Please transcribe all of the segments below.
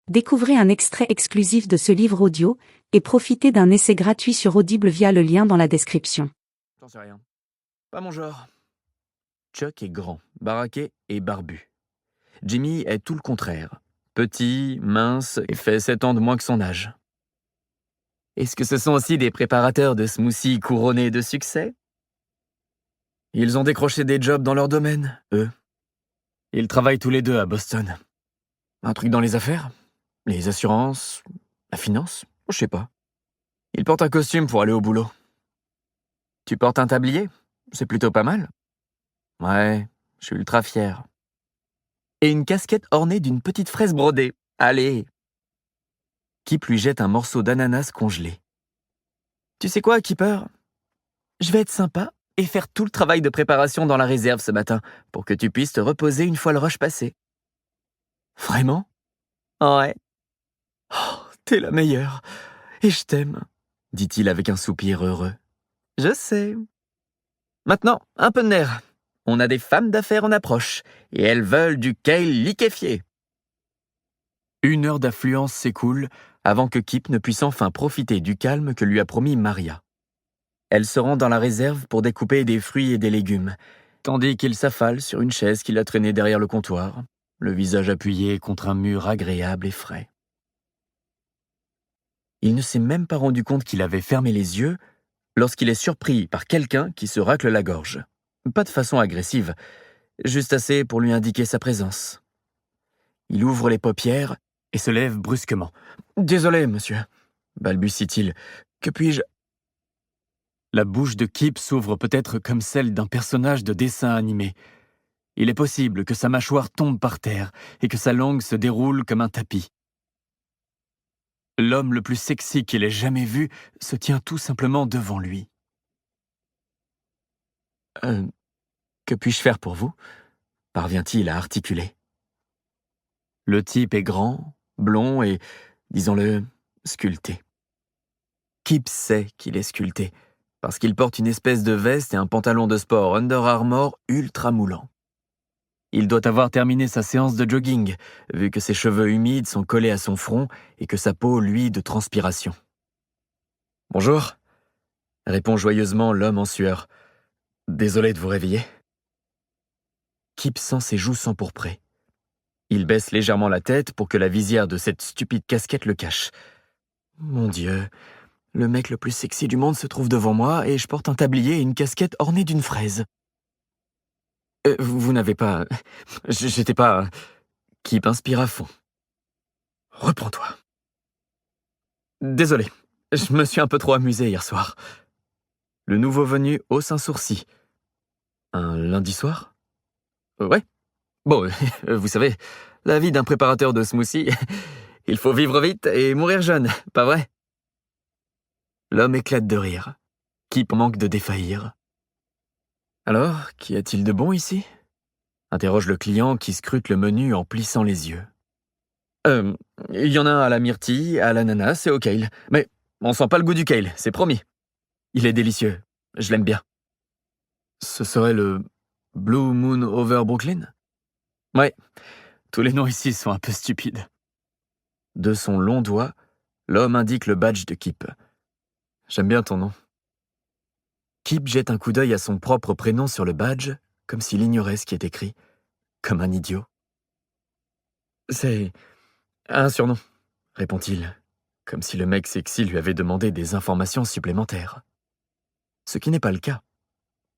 Découvrez un extrait exclusif de ce livre audio et profitez d'un essai gratuit sur Audible via le lien dans la description. J'en sais rien. Pas mon genre. Chuck est grand, baraqué et barbu. Jimmy est tout le contraire. Petit, mince et fait 7 ans de moins que son âge. Est-ce que ce sont aussi des préparateurs de smoothies couronnés de succès? Ils ont décroché des jobs dans leur domaine, eux. Ils travaillent tous les deux à Boston. Un truc dans les affaires? Les assurances? La finance? Je sais pas. Ils portent un costume pour aller au boulot. Tu portes un tablier? C'est plutôt pas mal. Ouais, je suis ultra fier. Et une casquette ornée d'une petite fraise brodée. Allez! Kip lui jette un morceau d'ananas congelé. Tu sais quoi, Kipper? Je vais être sympa et faire tout le travail de préparation dans la réserve ce matin pour que tu puisses te reposer une fois le rush passé. Vraiment? Ouais. Oh, t'es la meilleure. Et je t'aime, dit-il avec un soupir heureux. Je sais. Maintenant, un peu de nerf. On a des femmes d'affaires en approche, et elles veulent du kale liquéfié. 1 heure d'affluence s'écoule avant que Kip ne puisse enfin profiter du calme que lui a promis Maria. Elle se rend dans la réserve pour découper des fruits et des légumes, tandis qu'il s'affale sur une chaise qu'il a traînée derrière le comptoir, le visage appuyé contre un mur agréable et frais. Il ne s'est même pas rendu compte qu'il avait fermé les yeux lorsqu'il est surpris par quelqu'un qui se racle la gorge. Pas de façon agressive, juste assez pour lui indiquer sa présence. Il ouvre les paupières et se lève brusquement. « Désolé, monsieur, » balbutie-t-il. « Que puis-je » La bouche de Kip s'ouvre peut-être comme celle d'un personnage de dessin animé. Il est possible que sa mâchoire tombe par terre et que sa langue se déroule comme un tapis. L'homme le plus sexy qu'il ait jamais vu se tient tout simplement devant lui. « Que puis-je faire pour vous ?» parvient-il à articuler. Le type est grand, blond et, disons-le, sculpté. Kip sait qu'il est sculpté, parce qu'il porte une espèce de veste et un pantalon de sport Under Armour ultra moulant. Il doit avoir terminé sa séance de jogging, vu que ses cheveux humides sont collés à son front et que sa peau luit de transpiration. « Bonjour », répond joyeusement l'homme en sueur. « Désolé de vous réveiller. » Kip sent ses joues s'empourprer. Il baisse légèrement la tête pour que la visière de cette stupide casquette le cache. Mon Dieu, le mec le plus sexy du monde se trouve devant moi et je porte un tablier et une casquette ornée d'une fraise. Vous n'avez pas... J'étais pas... Kip inspire à fond. Reprends-toi. Désolé, je me suis un peu trop amusé hier soir. Le nouveau venu hausse un sourcil. Un lundi soir? Ouais. Bon, vous savez, la vie d'un préparateur de smoothie, il faut vivre vite et mourir jeune, pas vrai? L'homme éclate de rire. Kip manque de défaillir. Alors, qu'y a-t-il de bon ici? Interroge le client qui scrute le menu en plissant les yeux. Il y en a un à la myrtille, à l'ananas et au kale. Mais on sent pas le goût du kale, c'est promis. Il est délicieux, je l'aime bien. Ce serait le Blue Moon Over Brooklyn? Ouais, tous les noms ici sont un peu stupides. De son long doigt, l'homme indique le badge de Kip. J'aime bien ton nom. Kip jette un coup d'œil à son propre prénom sur le badge, comme s'il ignorait ce qui est écrit, comme un idiot. C'est un surnom, répond-il, comme si le mec sexy lui avait demandé des informations supplémentaires. Ce qui n'est pas le cas.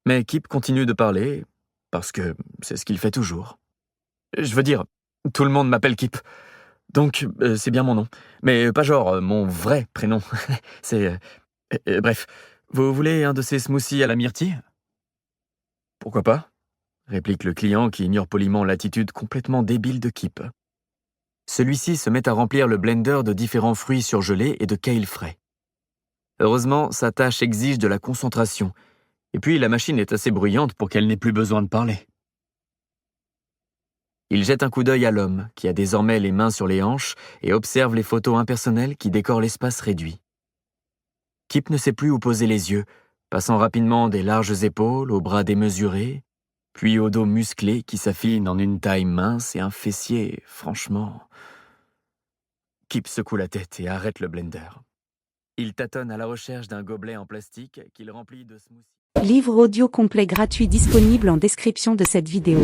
Mais Kip continue de parler, parce que c'est ce qu'il fait toujours. Je veux dire, tout le monde m'appelle Kip, donc c'est bien mon nom. Mais pas genre mon vrai prénom. C'est... bref, vous voulez un de ces smoothies à la myrtille? Pourquoi pas? Réplique le client qui ignore poliment l'attitude complètement débile de Kip. Celui-ci se met à remplir le blender de différents fruits surgelés et de kale frais. Heureusement, sa tâche exige de la concentration, et puis la machine est assez bruyante pour qu'elle n'ait plus besoin de parler. Il jette un coup d'œil à l'homme, qui a désormais les mains sur les hanches, et observe les photos impersonnelles qui décorent l'espace réduit. Kip ne sait plus où poser les yeux, passant rapidement des larges épaules aux bras démesurés, puis au dos musclé qui s'affine en une taille mince et un fessier, franchement... Kip secoue la tête et arrête le blender. Il tâtonne à la recherche d'un gobelet en plastique qu'il remplit de smoothie. Livre audio complet gratuit disponible en description de cette vidéo.